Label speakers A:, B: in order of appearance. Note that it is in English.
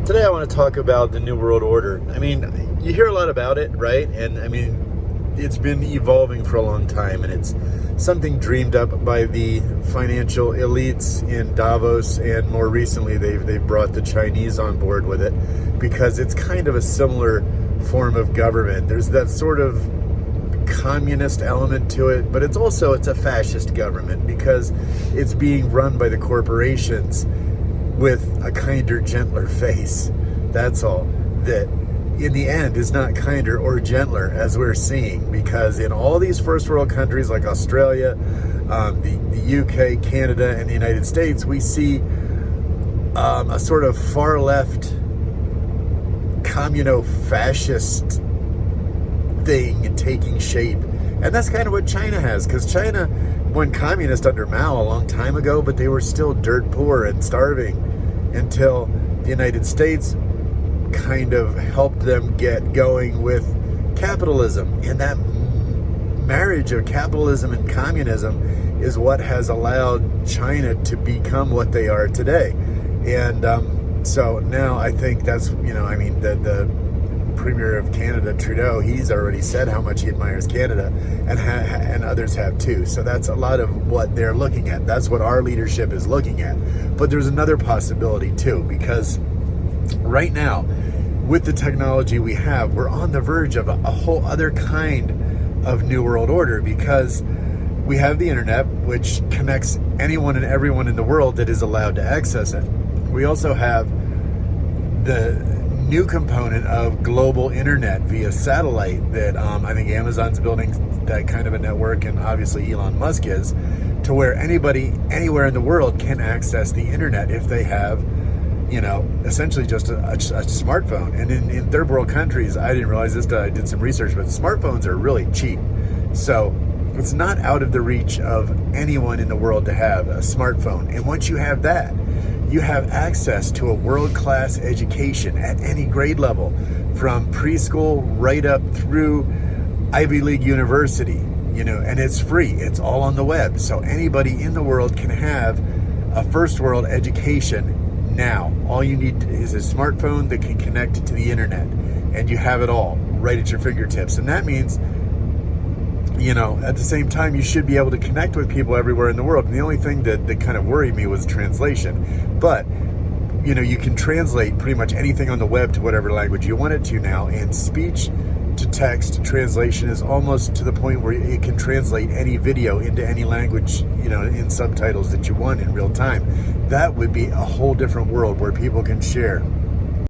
A: Today I want to talk about the New World Order. I mean, you hear a lot about it, right? And I mean, it's been evolving for a long time, and it's something dreamed up by the financial elites in Davos, and more recently they've brought the Chinese on board with it because it's kind of a similar form of government. There's that sort of communist element to it, but it's a fascist government because it's being run by the corporations with a kinder, gentler face. That's all. That in the end is not kinder or gentler, as we're seeing, because in all these first world countries like Australia, the UK, Canada, and the United States, we see a sort of far left communo-fascist thing taking shape. And that's kind of what China has, because China went communist under Mao a long time ago, but they were still dirt poor and starving until the United States kind of helped them get going with capitalism. And that marriage of capitalism and communism is what has allowed China to become what they are today. And so now I think that's, the Premier of Canada, Trudeau, he's already said how much he admires Canada, and others have too. So that's a lot of what they're looking at. That's what our leadership is looking at. But there's another possibility too, because right now, with the technology we have, we're on the verge of a whole other kind of New World Order, because we have the internet, which connects anyone and everyone in the world that is allowed to access it. We also have the new component of global internet via satellite that I think Amazon's building that kind of a network, and obviously Elon Musk is, to where anybody anywhere in the world can access the internet if they have, essentially just a smartphone. And in third world countries, I didn't realize this, I did some research, but smartphones are really cheap. So it's not out of the reach of anyone in the world to have a smartphone. And once you have that, you have access to a world-class education at any grade level, from preschool right up through Ivy League university, and it's free. It's all on the web. So anybody in the world can have a first world education now. All you need is a smartphone that can connect to the internet, and you have it all right at your fingertips. And that means, at the same time, you should be able to connect with people everywhere in the world. And the only thing that kind of worried me was translation. But, you can translate pretty much anything on the web to whatever language you want it to now. And speech to text translation is almost to the point where it can translate any video into any language, in subtitles that you want in real time. That would be a whole different world where people can share